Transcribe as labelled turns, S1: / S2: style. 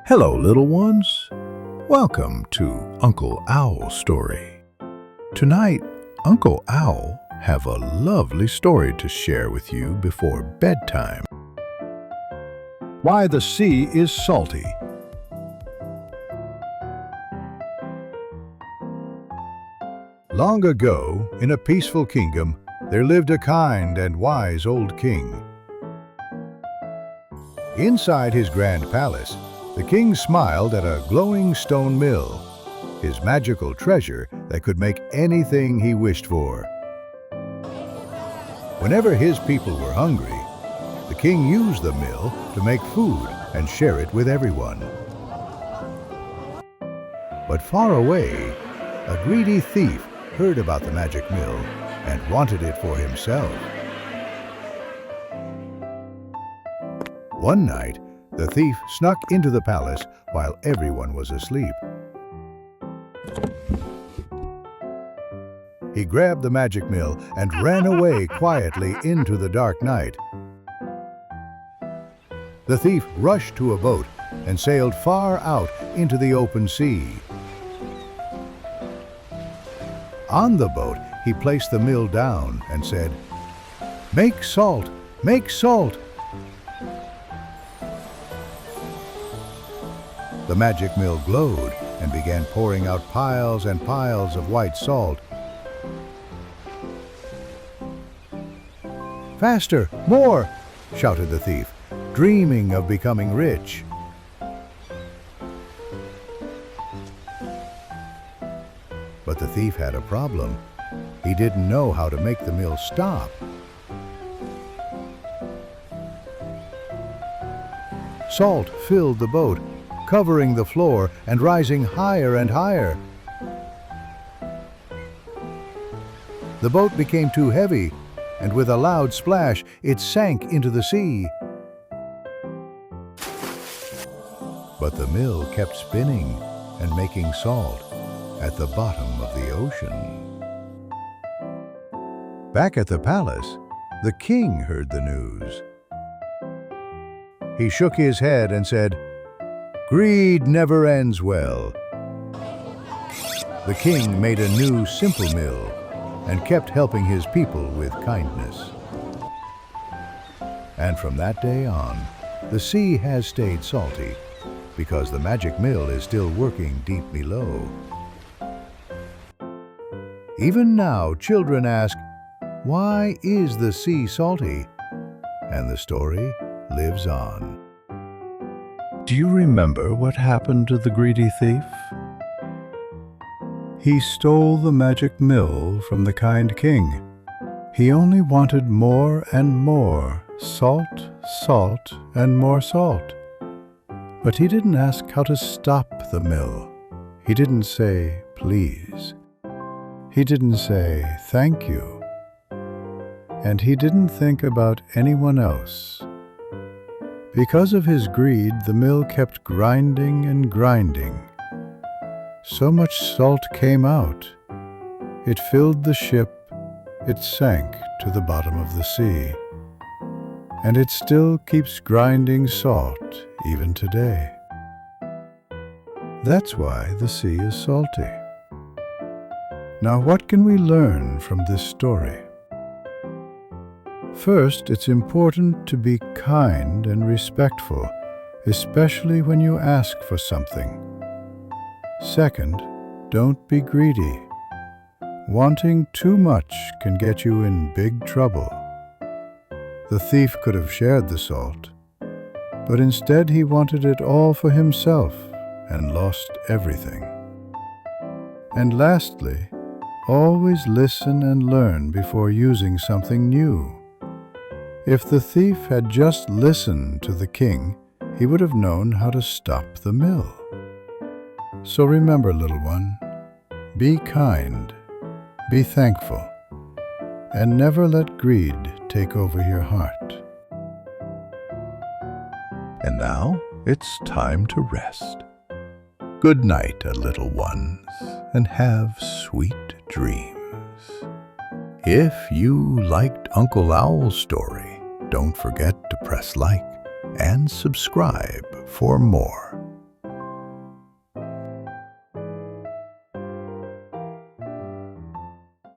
S1: Hello, little ones. Welcome to Uncle Owl's story. Tonight, Uncle Owl have a lovely story to share with you before bedtime. Why the Sea is Salty. Long ago, in a peaceful kingdom, there lived a kind and wise old king. Inside his grand palace, the king smiled at a glowing stone mill, his magical treasure that could make anything he wished for. Whenever his people were hungry, the king used the mill to make food and share it with everyone. But far away, a greedy thief heard about the magic mill and wanted it for himself. One night, the thief snuck into the palace while everyone was asleep. He grabbed the magic mill and ran away quietly into the dark night. The thief rushed to a boat and sailed far out into the open sea. On the boat, he placed the mill down and said, "Make salt! Make salt!" The magic mill glowed and began pouring out piles and piles of white salt. "Faster! More!" shouted the thief, dreaming of becoming rich. But the thief had a problem. He didn't know how to make the mill stop. Salt filled the boat, covering the floor and rising higher and higher. The boat became too heavy, and with a loud splash, it sank into the sea. But the mill kept spinning and making salt at the bottom of the ocean. Back at the palace, the king heard the news. He shook his head and said, "Greed never ends well." The king made a new simple mill and kept helping his people with kindness. And from that day on, the sea has stayed salty because the magic mill is still working deep below. Even now, children ask, "Why is the sea salty?" And the story lives on. Do you remember what happened to the greedy thief? He stole the magic mill from the kind king. He only wanted more and more, salt, salt, and more salt. But he didn't ask how to stop the mill. He didn't say, "Please." He didn't say, "Thank you." And he didn't think about anyone else. Because of his greed, the mill kept grinding and grinding. So much salt came out. It filled the ship, it sank to the bottom of the sea. And it still keeps grinding salt even today. That's why the sea is salty. Now, what can we learn from this story? First, it's important to be kind and respectful, especially when you ask for something. Second, don't be greedy. Wanting too much can get you in big trouble. The thief could have shared the salt, but instead he wanted it all for himself and lost everything. And lastly, always listen and learn before using something new. If the thief had just listened to the king, he would have known how to stop the mill. So remember, little one, be kind, be thankful, and never let greed take over your heart. And now it's time to rest. Good night, little ones, and have sweet dreams. If you liked Uncle Owl's story, don't forget to press like and subscribe for more.